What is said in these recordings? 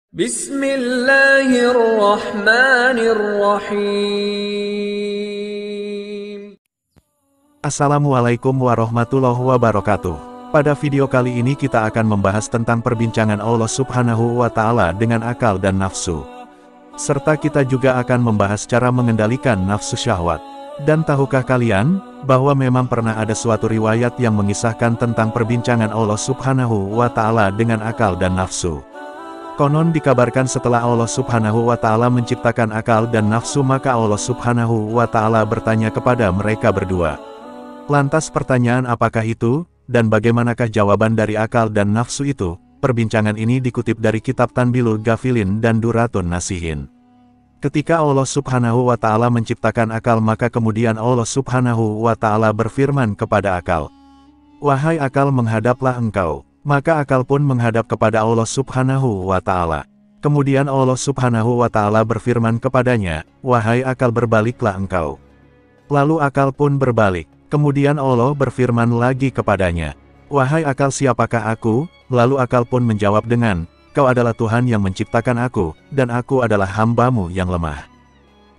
Bismillahirrahmanirrahim. Assalamualaikum warahmatullahi wabarakatuh. Pada video kali ini kita akan membahas tentang perbincangan Allah Subhanahu wa Ta'ala dengan akal dan nafsu. Serta kita juga akan membahas cara mengendalikan nafsu syahwat. Dan tahukah kalian, bahwa memang pernah ada suatu riwayat yang mengisahkan tentang perbincangan Allah Subhanahu wa Ta'ala dengan akal dan nafsu. Konon dikabarkan setelah Allah Subhanahu wa Ta'ala menciptakan akal dan nafsu, maka Allah Subhanahu wa Ta'ala bertanya kepada mereka berdua. Lantas pertanyaan apakah itu, dan bagaimanakah jawaban dari akal dan nafsu itu? Perbincangan ini dikutip dari kitab Tanbilul Ghafilin dan Duratun Nasihin. Ketika Allah Subhanahu wa Ta'ala menciptakan akal, maka kemudian Allah Subhanahu wa Ta'ala berfirman kepada akal, "Wahai akal, menghadaplah engkau." Maka akal pun menghadap kepada Allah Subhanahu wa Ta'ala. Kemudian Allah Subhanahu wa Ta'ala berfirman kepadanya, "Wahai akal, berbaliklah engkau." Lalu akal pun berbalik. Kemudian Allah berfirman lagi kepadanya, "Wahai akal, siapakah aku?" Lalu akal pun menjawab dengan, "Kau adalah Tuhan yang menciptakan aku, dan aku adalah hamba-Mu yang lemah."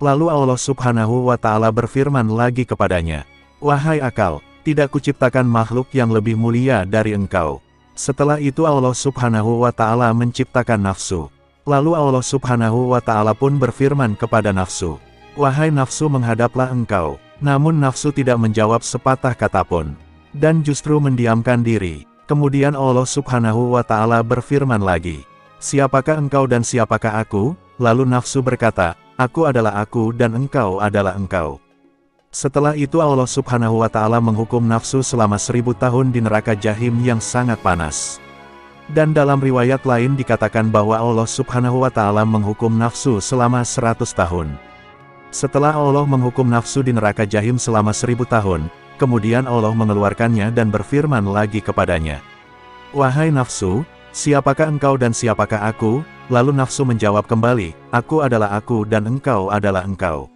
Lalu Allah Subhanahu wa Ta'ala berfirman lagi kepadanya, "Wahai akal, tidak kuciptakan makhluk yang lebih mulia dari engkau." Setelah itu Allah Subhanahu wa Ta'ala menciptakan nafsu. Lalu Allah Subhanahu wa Ta'ala pun berfirman kepada nafsu, "Wahai nafsu, menghadaplah engkau." Namun nafsu tidak menjawab sepatah kata pun, dan justru mendiamkan diri. Kemudian Allah Subhanahu wa Ta'ala berfirman lagi, "Siapakah engkau dan siapakah aku?" Lalu nafsu berkata, "Aku adalah aku dan engkau adalah engkau." Setelah itu Allah Subhanahu wa Ta'ala menghukum nafsu selama 1000 tahun di neraka Jahim yang sangat panas. Dan dalam riwayat lain dikatakan bahwa Allah Subhanahu wa Ta'ala menghukum nafsu selama 100 tahun. Setelah Allah menghukum nafsu di neraka Jahim selama 1000 tahun, kemudian Allah mengeluarkannya dan berfirman lagi kepadanya, "Wahai nafsu, siapakah engkau dan siapakah aku?" Lalu nafsu menjawab kembali, "Aku adalah aku dan engkau adalah engkau."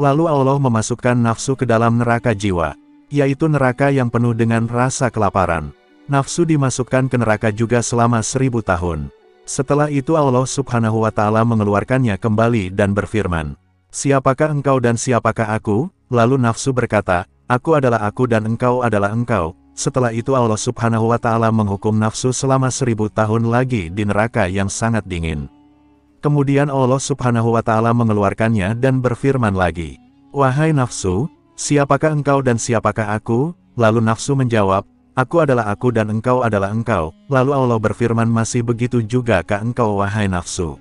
Lalu Allah memasukkan nafsu ke dalam neraka jiwa, yaitu neraka yang penuh dengan rasa kelaparan. Nafsu dimasukkan ke neraka juga selama 1000 tahun. Setelah itu Allah Subhanahu wa Ta'ala mengeluarkannya kembali dan berfirman, "Siapakah engkau dan siapakah aku?" Lalu nafsu berkata, "Aku adalah aku dan engkau adalah engkau." Setelah itu Allah Subhanahu wa Ta'ala menghukum nafsu selama 1000 tahun lagi di neraka yang sangat dingin. Kemudian Allah Subhanahu wa Ta'ala mengeluarkannya dan berfirman lagi, "Wahai nafsu, siapakah engkau dan siapakah aku?" Lalu nafsu menjawab, "Aku adalah aku dan engkau adalah engkau." Lalu Allah berfirman, "Masih begitu juga kah engkau, wahai nafsu?"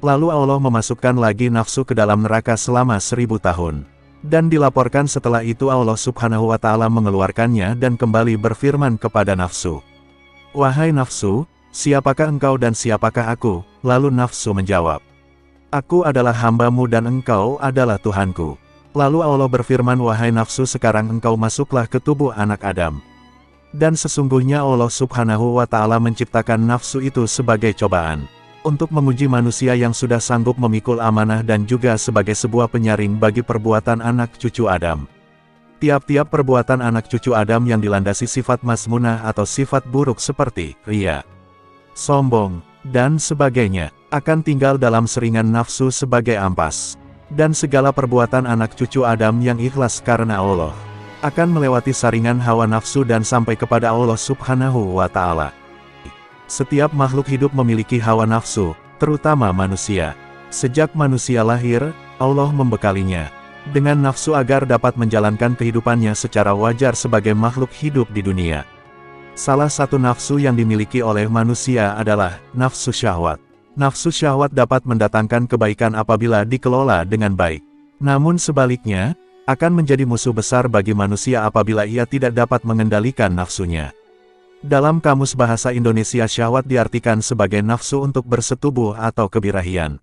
Lalu Allah memasukkan lagi nafsu ke dalam neraka selama 1000 tahun. Dan dilaporkan setelah itu Allah Subhanahu wa Ta'ala mengeluarkannya dan kembali berfirman kepada nafsu, "Wahai nafsu, siapakah engkau dan siapakah aku?" Lalu nafsu menjawab, "Aku adalah hamba-Mu dan engkau adalah Tuhanku." Lalu Allah berfirman, "Wahai nafsu, sekarang engkau masuklah ke tubuh anak Adam." Dan sesungguhnya Allah Subhanahu wa Ta'ala menciptakan nafsu itu sebagai cobaan, untuk menguji manusia yang sudah sanggup memikul amanah dan juga sebagai sebuah penyaring bagi perbuatan anak cucu Adam. Tiap-tiap perbuatan anak cucu Adam yang dilandasi sifat mazmunah atau sifat buruk seperti riya, sombong, dan sebagainya, akan tinggal dalam seringan nafsu sebagai ampas. Dan segala perbuatan anak cucu Adam yang ikhlas karena Allah, akan melewati saringan hawa nafsu dan sampai kepada Allah Subhanahu wa Ta'ala. Setiap makhluk hidup memiliki hawa nafsu, terutama manusia. Sejak manusia lahir, Allah membekalinya dengan nafsu agar dapat menjalankan kehidupannya secara wajar sebagai makhluk hidup di dunia. Salah satu nafsu yang dimiliki oleh manusia adalah nafsu syahwat. Nafsu syahwat dapat mendatangkan kebaikan apabila dikelola dengan baik. Namun sebaliknya, akan menjadi musuh besar bagi manusia apabila ia tidak dapat mengendalikan nafsunya. Dalam Kamus Bahasa Indonesia, syahwat diartikan sebagai nafsu untuk bersetubuh atau kebirahian.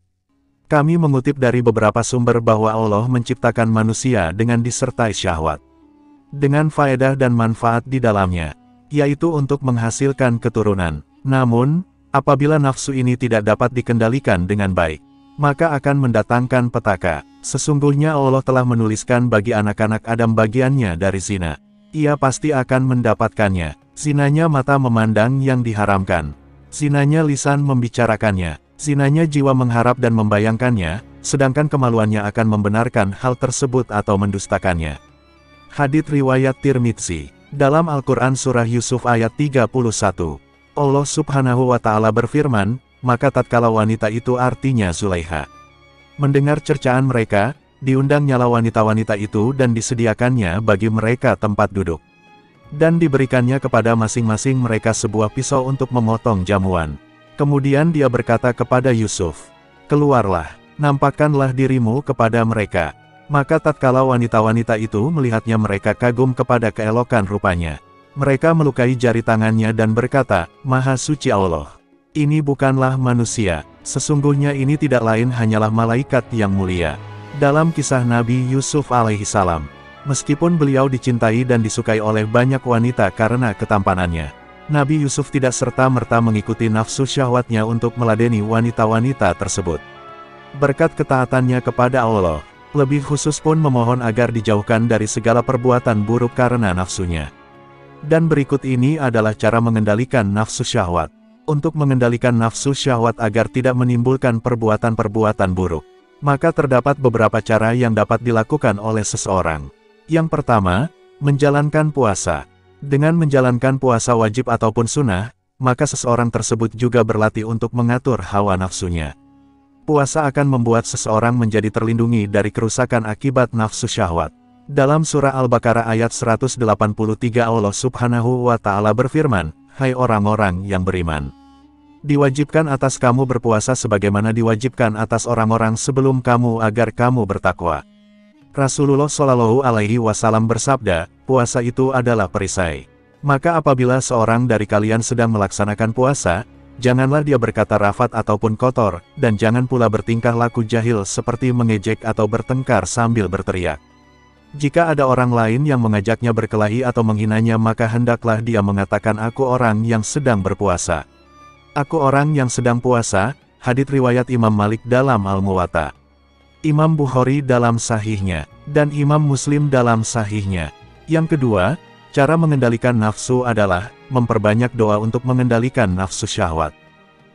Kami mengutip dari beberapa sumber bahwa Allah menciptakan manusia dengan disertai syahwat, dengan faedah dan manfaat di dalamnya, yaitu untuk menghasilkan keturunan. Namun, apabila nafsu ini tidak dapat dikendalikan dengan baik, maka akan mendatangkan petaka. Sesungguhnya Allah telah menuliskan bagi anak-anak Adam bagiannya dari zina. Ia pasti akan mendapatkannya. Zinanya mata memandang yang diharamkan. Zinanya lisan membicarakannya. Zinanya jiwa mengharap dan membayangkannya, sedangkan kemaluannya akan membenarkan hal tersebut atau mendustakannya. Hadits riwayat Tirmidzi. Dalam Al-Quran Surah Yusuf ayat 31, Allah Subhanahu wa Ta'ala berfirman, maka tatkala wanita itu, artinya Zulaiha, mendengar cercaan mereka, diundang nyala wanita-wanita itu dan disediakannya bagi mereka tempat duduk. Dan diberikannya kepada masing-masing mereka sebuah pisau untuk memotong jamuan. Kemudian dia berkata kepada Yusuf, keluarlah, nampakkanlah dirimu kepada mereka. Maka tatkala wanita-wanita itu melihatnya mereka kagum kepada keelokan rupanya. Mereka melukai jari tangannya dan berkata, Maha Suci Allah, ini bukanlah manusia, sesungguhnya ini tidak lain hanyalah malaikat yang mulia. Dalam kisah Nabi Yusuf alaihissalam, meskipun beliau dicintai dan disukai oleh banyak wanita karena ketampanannya, Nabi Yusuf tidak serta-merta mengikuti nafsu syahwatnya untuk meladeni wanita-wanita tersebut. Berkat ketaatannya kepada Allah, lebih khusus pun memohon agar dijauhkan dari segala perbuatan buruk karena nafsunya. Dan berikut ini adalah cara mengendalikan nafsu syahwat. Untuk mengendalikan nafsu syahwat agar tidak menimbulkan perbuatan-perbuatan buruk, maka terdapat beberapa cara yang dapat dilakukan oleh seseorang. Yang pertama, menjalankan puasa. Dengan menjalankan puasa wajib ataupun sunnah, maka seseorang tersebut juga berlatih untuk mengatur hawa nafsunya. Puasa akan membuat seseorang menjadi terlindungi dari kerusakan akibat nafsu syahwat. Dalam surah Al-Baqarah ayat 183 Allah Subhanahu wa Ta'ala berfirman, hai orang-orang yang beriman, diwajibkan atas kamu berpuasa sebagaimana diwajibkan atas orang-orang sebelum kamu agar kamu bertakwa. Rasulullah Shallallahu Alaihi Wasallam bersabda, puasa itu adalah perisai. Maka apabila seorang dari kalian sedang melaksanakan puasa, janganlah dia berkata rafat ataupun kotor, dan jangan pula bertingkah laku jahil seperti mengejek atau bertengkar sambil berteriak. Jika ada orang lain yang mengajaknya berkelahi atau menghinanya, maka hendaklah dia mengatakan, aku orang yang sedang berpuasa. Aku orang yang sedang puasa. Hadits riwayat Imam Malik dalam Al-Muwatta, Imam Bukhari dalam sahihnya, dan Imam Muslim dalam sahihnya. Yang kedua, cara mengendalikan nafsu adalah memperbanyak doa untuk mengendalikan nafsu syahwat.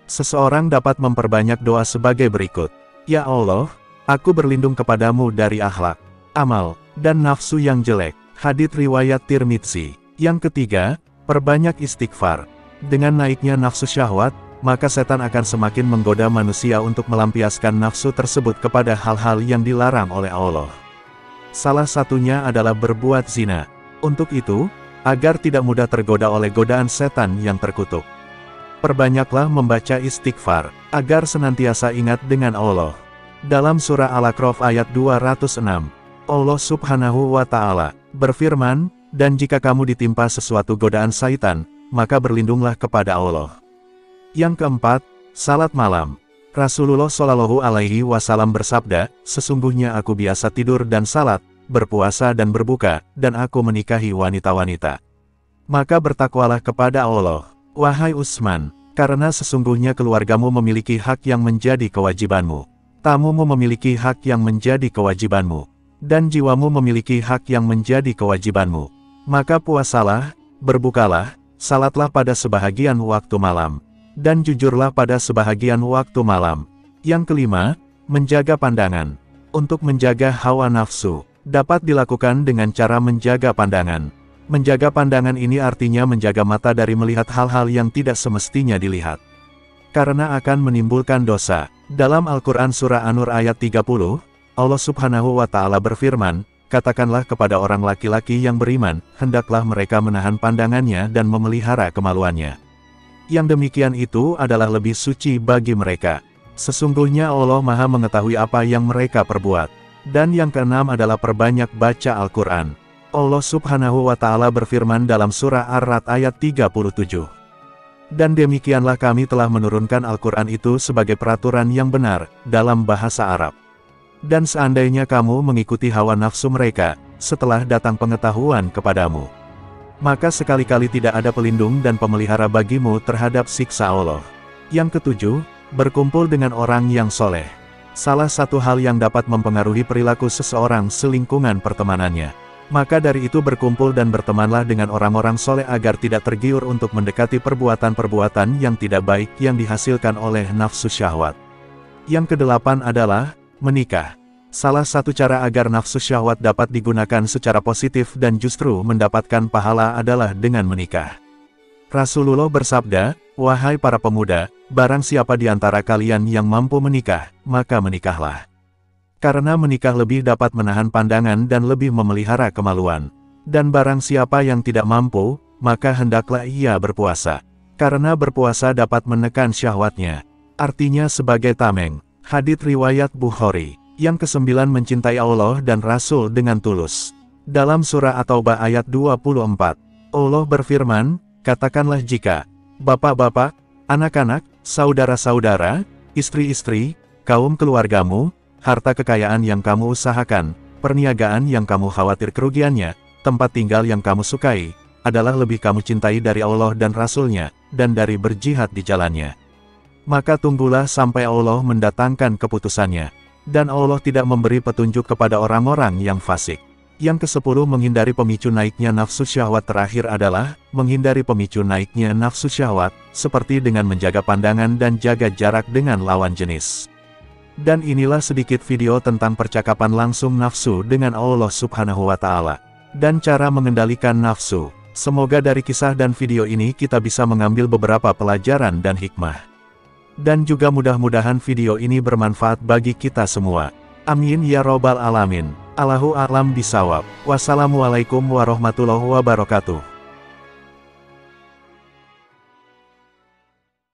Seseorang dapat memperbanyak doa sebagai berikut. Ya Allah, aku berlindung kepadamu dari akhlak, amal, dan nafsu yang jelek. Hadits riwayat Tirmidzi. Yang ketiga, perbanyak istighfar. Dengan naiknya nafsu syahwat, maka setan akan semakin menggoda manusia untuk melampiaskan nafsu tersebut kepada hal-hal yang dilarang oleh Allah. Salah satunya adalah berbuat zina. Untuk itu, agar tidak mudah tergoda oleh godaan setan yang terkutuk, perbanyaklah membaca istighfar, agar senantiasa ingat dengan Allah. Dalam surah Al-A'raf ayat 206, Allah Subhanahu wa Ta'ala berfirman, dan jika kamu ditimpa sesuatu godaan syaitan, maka berlindunglah kepada Allah. Yang keempat, salat malam. Rasulullah Shallallahu Alaihi Wasallam bersabda, sesungguhnya aku biasa tidur dan salat, berpuasa dan berbuka, dan aku menikahi wanita-wanita. Maka bertakwalah kepada Allah, wahai Utsman, karena sesungguhnya keluargamu memiliki hak yang menjadi kewajibanmu. Tamumu memiliki hak yang menjadi kewajibanmu. Dan jiwamu memiliki hak yang menjadi kewajibanmu. Maka puasalah, berbukalah, salatlah pada sebahagian waktu malam, dan jujurlah pada sebahagian waktu malam. Yang kelima, menjaga pandangan. Untuk menjaga hawa nafsu, dapat dilakukan dengan cara menjaga pandangan. Menjaga pandangan ini artinya menjaga mata dari melihat hal-hal yang tidak semestinya dilihat, karena akan menimbulkan dosa. Dalam Al-Quran Surah An-Nur ayat 30, Allah Subhanahu wa Ta'ala berfirman, katakanlah kepada orang laki-laki yang beriman, hendaklah mereka menahan pandangannya dan memelihara kemaluannya. Yang demikian itu adalah lebih suci bagi mereka. Sesungguhnya Allah Maha mengetahui apa yang mereka perbuat. Dan yang keenam adalah perbanyak baca Al-Quran. Allah Subhanahu wa Ta'ala berfirman dalam surah Ar-Ra'd ayat 37. Dan demikianlah kami telah menurunkan Al-Quran itu sebagai peraturan yang benar, dalam bahasa Arab. Dan seandainya kamu mengikuti hawa nafsu mereka, setelah datang pengetahuan kepadamu, maka sekali-kali tidak ada pelindung dan pemelihara bagimu terhadap siksa Allah. Yang ketujuh, berkumpul dengan orang yang soleh. Salah satu hal yang dapat mempengaruhi perilaku seseorang selingkungan pertemanannya. Maka dari itu berkumpul dan bertemanlah dengan orang-orang soleh agar tidak tergiur untuk mendekati perbuatan-perbuatan yang tidak baik yang dihasilkan oleh nafsu syahwat. Yang kedelapan adalah menikah. Salah satu cara agar nafsu syahwat dapat digunakan secara positif dan justru mendapatkan pahala adalah dengan menikah. Rasulullah bersabda, "Wahai para pemuda, barang siapa di antara kalian yang mampu menikah, maka menikahlah. Karena menikah lebih dapat menahan pandangan dan lebih memelihara kemaluan. Dan barang siapa yang tidak mampu, maka hendaklah ia berpuasa. Karena berpuasa dapat menekan syahwatnya." Artinya sebagai tameng. Hadits riwayat Bukhari. Yang kesembilan, mencintai Allah dan Rasul dengan tulus. Dalam surah At-Taubah ayat 24, Allah berfirman, "Katakanlah jika bapak-bapak, anak-anak, saudara-saudara, istri-istri, kaum keluargamu, harta kekayaan yang kamu usahakan, perniagaan yang kamu khawatir kerugiannya, tempat tinggal yang kamu sukai, adalah lebih kamu cintai dari Allah dan Rasul-Nya, dan dari berjihad di jalannya. Maka tunggulah sampai Allah mendatangkan keputusannya. Dan Allah tidak memberi petunjuk kepada orang-orang yang fasik." Yang ke-10, menghindari pemicu naiknya nafsu syahwat. Terakhir adalah, menghindari pemicu naiknya nafsu syahwat, seperti dengan menjaga pandangan dan jaga jarak dengan lawan jenis. Dan inilah sedikit video tentang percakapan langsung nafsu dengan Allah Subhanahu wa Ta'ala, dan cara mengendalikan nafsu. Semoga dari kisah dan video ini kita bisa mengambil beberapa pelajaran dan hikmah. Dan juga mudah-mudahan video ini bermanfaat bagi kita semua. Amin ya robbal alamin. Allahu a'lam bisawab. Wassalamualaikum warahmatullahi wabarakatuh.